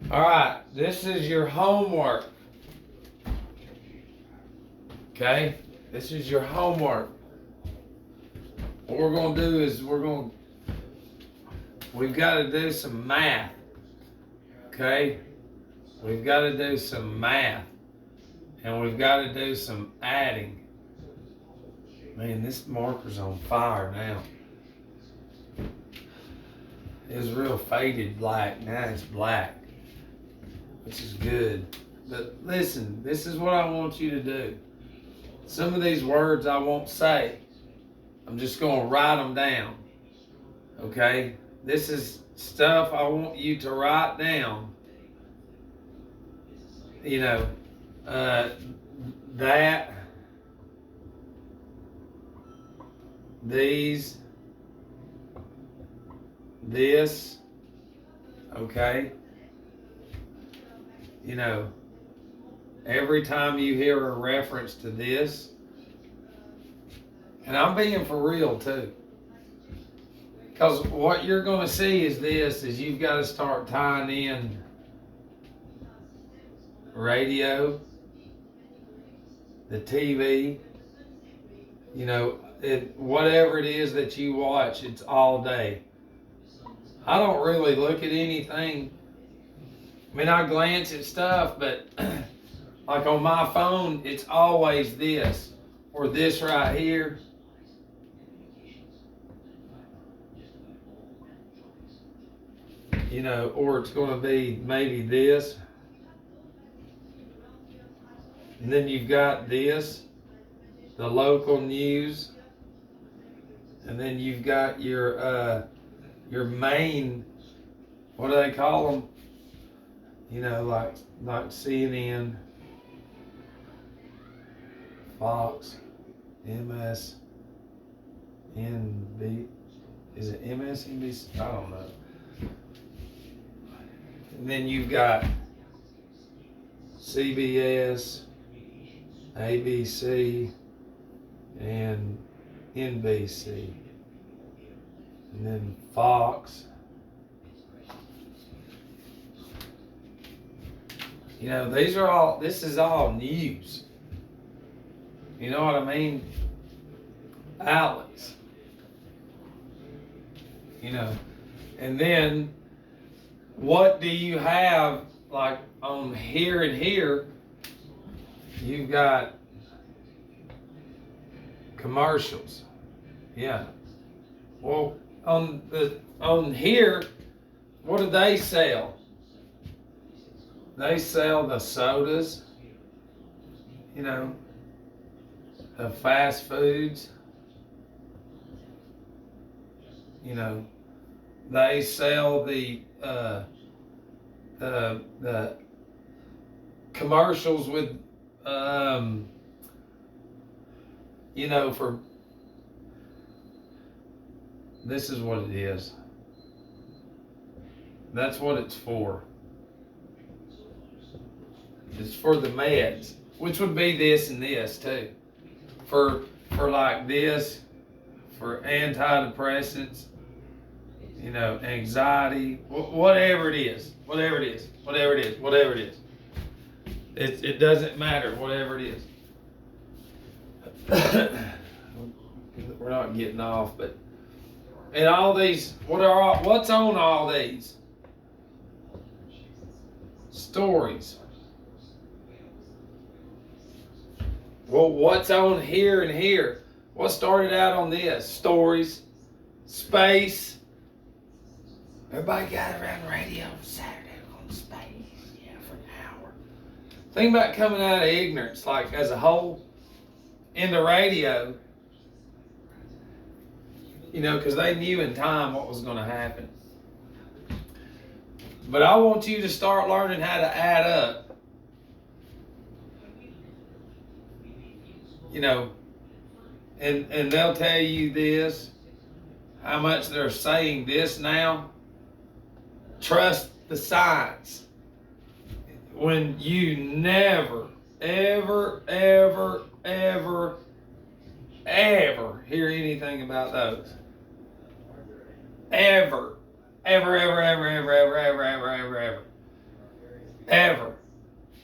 All right, this is your homework. Okay, this is your homework. What we're gonna do is we've got to do some math. Okay, we've got to do some math, and we've got to do some adding. Man, this marker's on fire now. It was real faded black. Now it's black, which is good. But listen, this is what I want you to do. Some of these words I won't say. I'm just going to write them down. Okay? This is stuff I want you to write down. You know, that, these, this, okay? You know, every time you hear a reference to this, and I'm being for real too. Because what you're going to see is you've got to start tying in radio, the TV, you know, whatever it is that you watch, it's all day. I don't really look at anything. I mean, I glance at stuff, but like on my phone, it's always this or this right here. You know, or it's going to be maybe this. And then you've got this, the local news. And then you've got your main, what do they call them? You know, like CNN, Fox, MSNB. Is it MSNBC? I don't know. And then you've got CBS, ABC, and NBC. And then Fox. You know, this is all news. You know what I mean? Outlets. You know, and then what do you have like on here and here? You've got commercials. Yeah. Well, on here, what do they sell? They sell the sodas, you know, the fast foods, you know, they sell the commercials with, you know, for, this is what it is. That's what it's for. It's for the meds, which would be this and this too. For like this, for antidepressants, you know, anxiety, whatever it is. It doesn't matter, whatever it is. We're not getting off, but and all these, what's on all these? Stories. Well, what's on here and here? What started out on this? Stories, space. Everybody got around the radio on Saturday on space. Yeah, for an hour. Think about coming out of ignorance, like as a whole, into radio. You know, because they knew in time what was going to happen. But I want you to start learning how to add up. You know, and they'll tell you this, how much they're saying this now. Trust the science. When you never, ever, ever, ever, ever hear anything about those. Ever. Ever.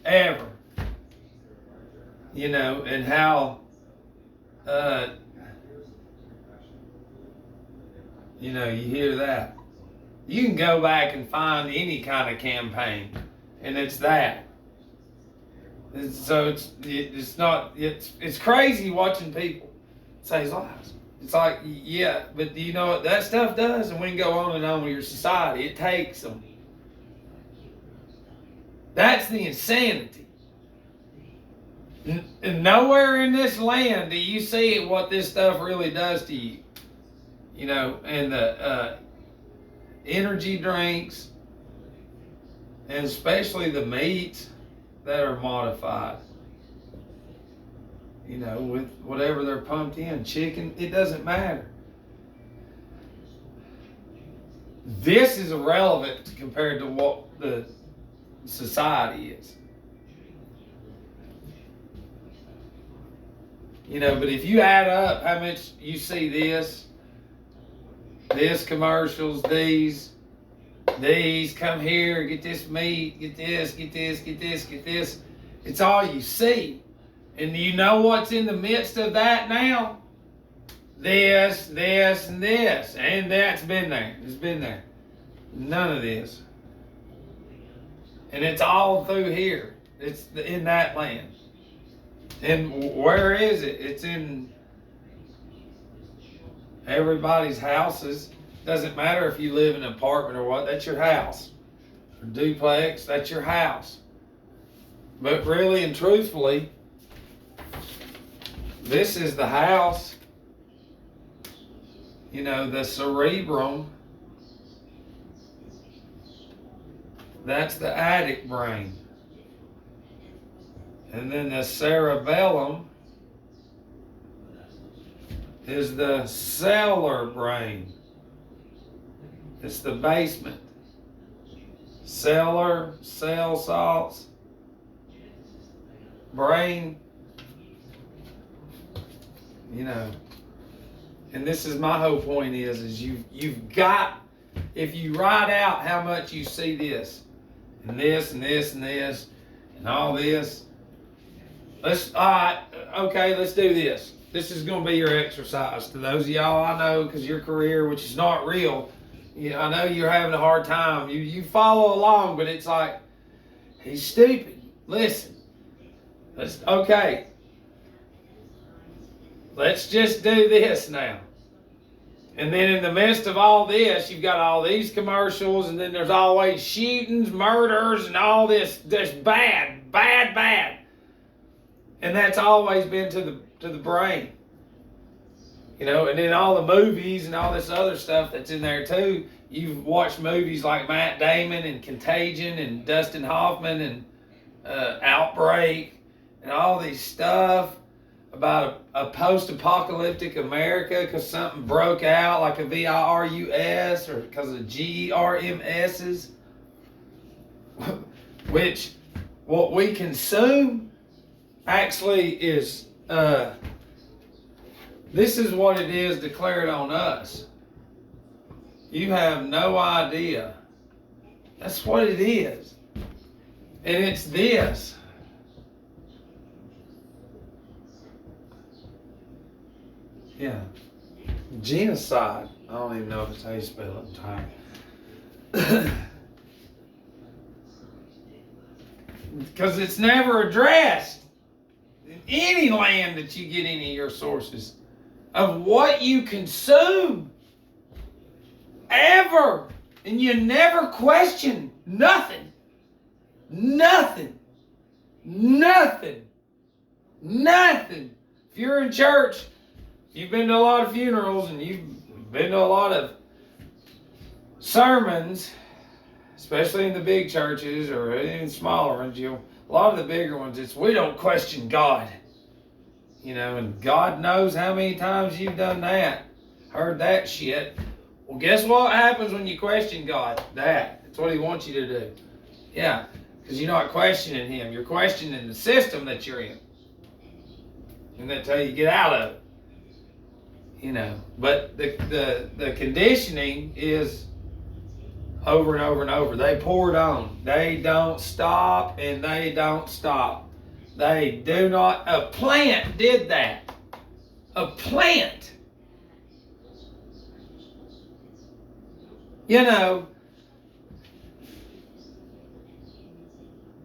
ever. You know, and how, you know, you hear that. You can go back and find any kind of campaign, and it's that. So it's crazy watching people say lies. It's like, yeah, but you know what that stuff does? And we can go on and on with your society. It takes them. That's the insanity. And nowhere in this land do you see what this stuff really does to you. You know, and the energy drinks, and especially the meats that are modified. You know, with whatever they're pumped in, chicken, it doesn't matter. This is irrelevant compared to what the society is. You know, but if you add up how much you see this commercials, these come here, get this meat, get this, get this, get this, get this. It's all you see. And you know what's in the midst of that now? This, this, and this. And that's been there. It's been there. None of this. And it's all through here. It's in that land. And where is it? It's in everybody's houses. Doesn't matter if you live in an apartment or what, that's your house. Or duplex, that's your house. But really and truthfully, this is the house. You know, the cerebrum, that's the attic brain. And then the cerebellum is the cellular brain. It's the basement. Cellular, cell salts, brain, you know. And this is my whole point is you've got, if you write out how much you see this, and this, and this, and this, and all this, let's do this. This is going to be your exercise. To those of y'all I know, because your career, which is not real, I know you're having a hard time. You follow along, but it's like, he's stupid. Listen. Let's just do this now. And then in the midst of all this, you've got all these commercials, and then there's always shootings, murders, and all this bad. And that's always been to the brain. You know, and then all the movies and all this other stuff that's in there too. You've watched movies like Matt Damon and Contagion and Dustin Hoffman and Outbreak and all these stuff about a post-apocalyptic America because something broke out like a virus or because of GRMSs, which what we consume actually is this is what it is declared on us. You have no idea. That's what it is. And it's this. Yeah. Genocide. I don't even know if it's how you spell it. Because it's never addressed in any land that you get any of your sources of what you consume ever, and you never question nothing. If you're in church, you've been to a lot of funerals and you've been to a lot of sermons, especially in the big churches or in smaller ones. A lot of the bigger ones, it's we don't question God. You know, and God knows how many times you've done that, heard that shit. Well, guess what happens when you question God? That's what He wants you to do. Yeah, because you're not questioning Him. You're questioning the system that you're in. And that's how you get out of it. You know, but the conditioning is over and over and over. They pour it on. They don't stop and they don't stop. They do not. A plant did that. A plant. You know,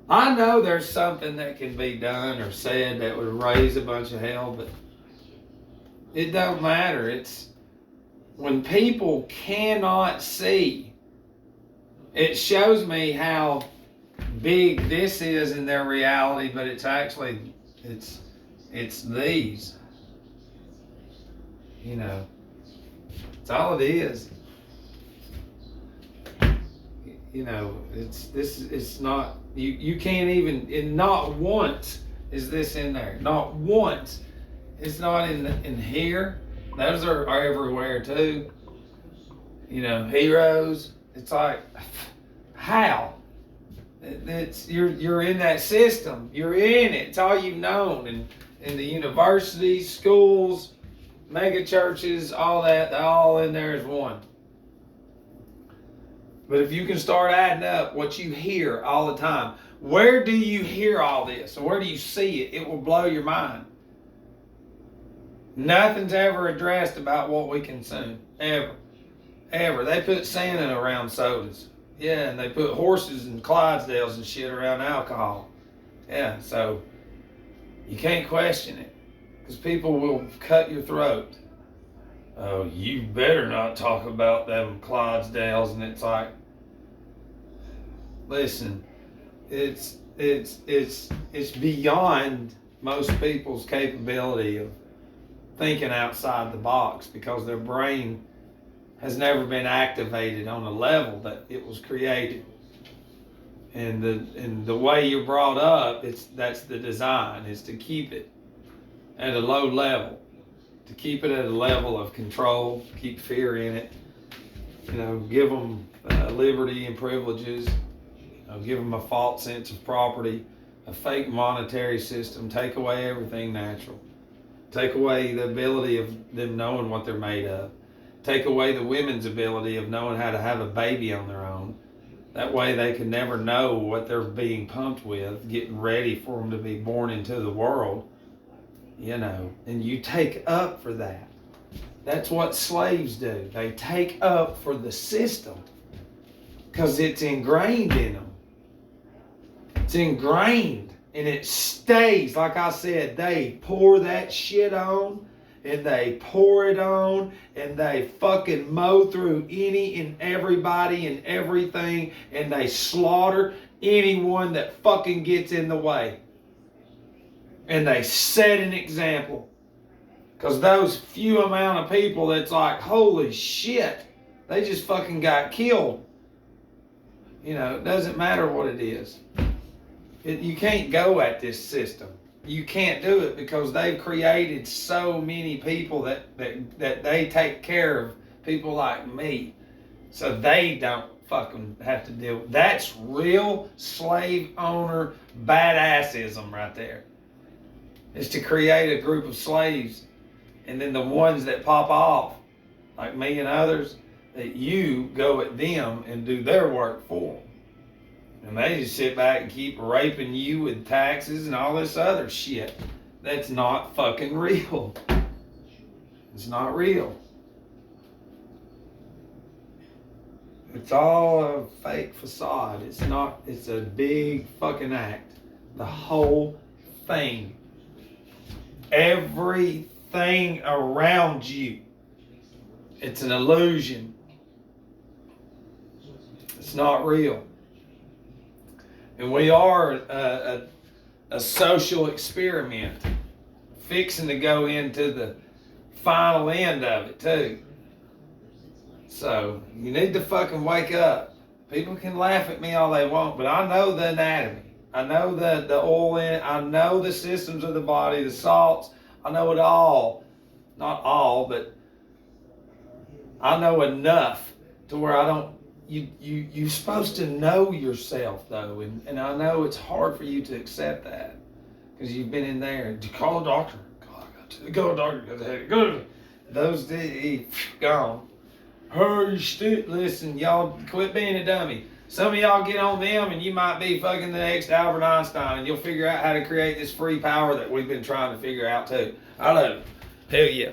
I know there's something that can be done or said that would raise a bunch of hell, but it don't matter. It's when people cannot see. It shows me how big this is in their reality, but it's actually it's these. You know, it's all it is. You know, it's not, you can't even, and not once is this in there. Not once. It's not in here. Those are everywhere too. You know, heroes. It's like, how? It's you're in that system. You're in it. It's all you've known. And in the universities, schools, mega churches, all that, they're all in there as one. But if you can start adding up what you hear all the time, where do you hear all this? Or where do you see it? It will blow your mind. Nothing's ever addressed about what we consume. Ever. Ever. They put Santa around sodas. Yeah, and they put horses and Clydesdales and shit around alcohol. Yeah, so you can't question it. Because people will cut your throat. Oh, you better not talk about them Clydesdales. And it's like, listen, it's beyond most people's capability of thinking outside the box, because their brain has never been activated on the level that it was created. And the way you're brought up, that's the design, is to keep it at a low level. To keep it at a level of control, keep fear in it, you know, give them liberty and privileges, you know, give them a false sense of property, a fake monetary system, take away everything natural, take away the ability of them knowing what they're made of, take away the women's ability of knowing how to have a baby on their own. That way they can never know what they're being pumped with, getting ready for them to be born into the world. You know, and you take up for that. That's what slaves do. They take up for the system because it's ingrained in them. It's ingrained and it stays. Like I said, they pour that shit on and they pour it on and they fucking mow through any and everybody and everything, and they slaughter anyone that fucking gets in the way. And they set an example. Because those few amount of people that's like, holy shit, they just fucking got killed. You know, it doesn't matter what it is. You can't go at this system. You can't do it because they've created so many people that they take care of people like me. So they don't fucking have to deal with. That's real slave owner badassism right there. Is to create a group of slaves, and then the ones that pop off, like me and others, that you go at them and do their work for them. And they just sit back and keep raping you with taxes and all this other shit. That's not fucking real. It's not real. It's all a fake facade. It's not, it's a big fucking act. The whole thing. Everything around you, it's an illusion. It's not real. And we are a social experiment, fixing to go into the final end of it too. So you need to fucking wake up. People can laugh at me all they want, but I know the anatomy. I know the oil in it. I know the systems of the body, the salts. I know it all. Not all, but I know enough to where I don't. You're supposed to know yourself though, and I know it's hard for you to accept that because you've been in there. Call a doctor. God, I got to go to a doctor because I had to go. Those gone. Hey, listen, y'all quit being a dummy. Some of y'all get on them and you might be fucking the next Albert Einstein and you'll figure out how to create this free power that we've been trying to figure out too. I love it. Hell yeah.